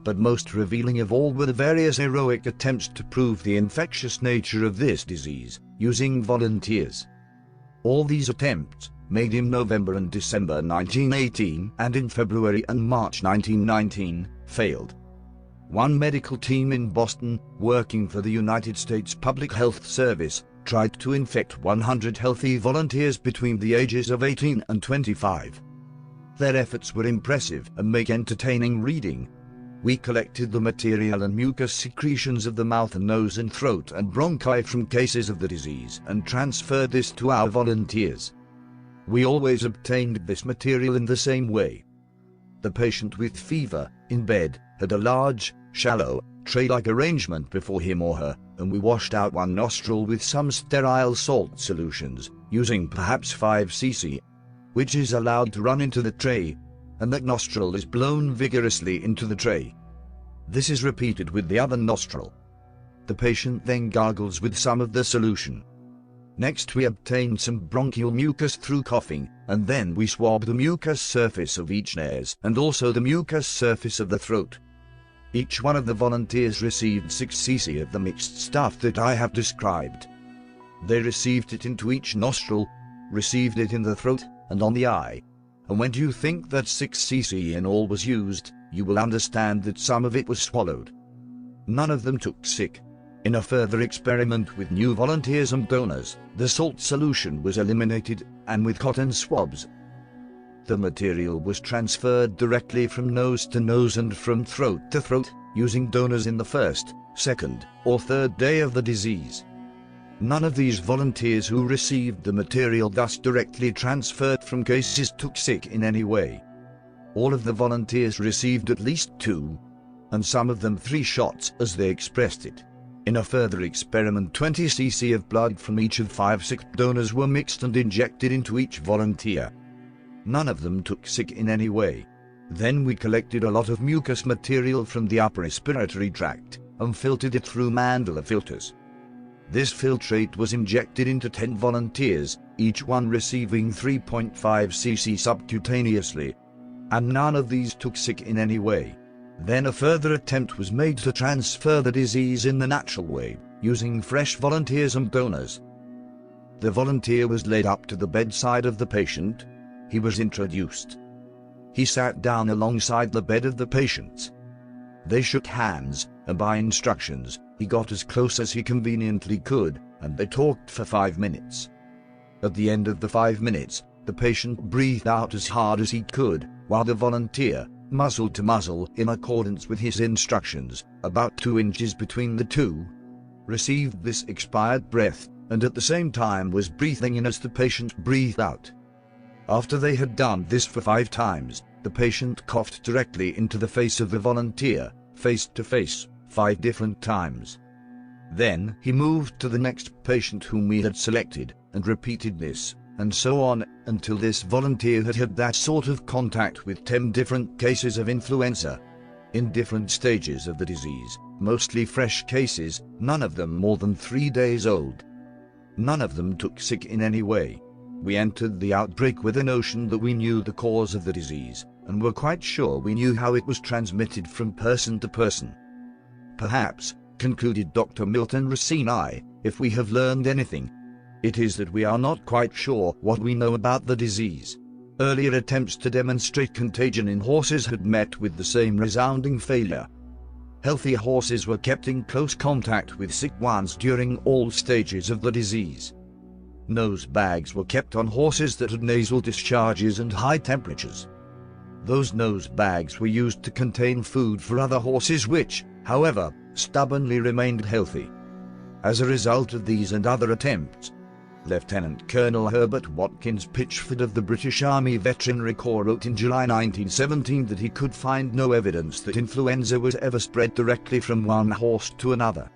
but most revealing of all were the various heroic attempts to prove the infectious nature of this disease, using volunteers. All these attempts, made in November and December 1918 and in February and March 1919, failed. One medical team in Boston, working for the United States Public Health Service, tried to infect 100 healthy volunteers between the ages of 18 and 25. Their efforts were impressive and make entertaining reading. We collected the material and mucus secretions of the mouth and nose and throat and bronchi from cases of the disease and transferred this to our volunteers. We always obtained this material in the same way. The patient with fever, in bed, had a large, shallow, tray-like arrangement before him or her, and we washed out one nostril with some sterile salt solutions, using perhaps 5 cc, which is allowed to run into the tray, and that nostril is blown vigorously into the tray. This is repeated with the other nostril. The patient then gargles with some of the solution. Next we obtained some bronchial mucus through coughing, and then we swabbed the mucus surface of each nose and also the mucus surface of the throat. Each one of the volunteers received 6 cc of the mixed stuff that I have described. They received it into each nostril, received it in the throat, and on the eye. And when you think that 6 cc in all was used, you will understand that some of it was swallowed. None of them took sick. In a further experiment with new volunteers and donors, the salt solution was eliminated, and with cotton swabs, the material was transferred directly from nose to nose and from throat to throat, using donors in the first, second, or third day of the disease. None of these volunteers who received the material thus directly transferred from cases took sick in any way. All of the volunteers received at least 2, and some of them 3 shots as they expressed it. In a further experiment, 20 cc of blood from each of 5 sick donors were mixed and injected into each volunteer. None of them took sick in any way. Then we collected a lot of mucus material from the upper respiratory tract and filtered it through mandala filters. This filtrate was injected into 10 volunteers, each one receiving 3.5 cc subcutaneously, and none of these took sick in any way. Then a further attempt was made to transfer the disease in the natural way, using fresh volunteers and donors. The volunteer was led up to the bedside of the patient. He was introduced. He sat down alongside the bed of the patient. They shook hands, and by instructions, he got as close as he conveniently could, and they talked for 5 minutes. At the end of the 5 minutes, the patient breathed out as hard as he could, while the volunteer, muzzle to muzzle in accordance with his instructions, about 2 inches between the two, received this expired breath, and at the same time was breathing in as the patient breathed out. After they had done this for 5 times, the patient coughed directly into the face of the volunteer, face to face, 5 different times. Then he moved to the next patient whom we had selected, and repeated this, and so on, until this volunteer had had that sort of contact with 10 different cases of influenza, in different stages of the disease, mostly fresh cases, none of them more than 3 days old. None of them took sick in any way. We entered the outbreak with a notion that we knew the cause of the disease, and were quite sure we knew how it was transmitted from person to person. Perhaps, concluded Dr. Milton Rosenau, if we have learned anything, it is that we are not quite sure what we know about the disease. Earlier attempts to demonstrate contagion in horses had met with the same resounding failure. Healthy horses were kept in close contact with sick ones during all stages of the disease. Nose bags were kept on horses that had nasal discharges and high temperatures. Those nose bags were used to contain food for other horses which, however, stubbornly remained healthy. As a result of these and other attempts, Lieutenant Colonel Herbert Watkins Pitchford of the British Army Veterinary Corps wrote in July 1917 that he could find no evidence that influenza was ever spread directly from one horse to another.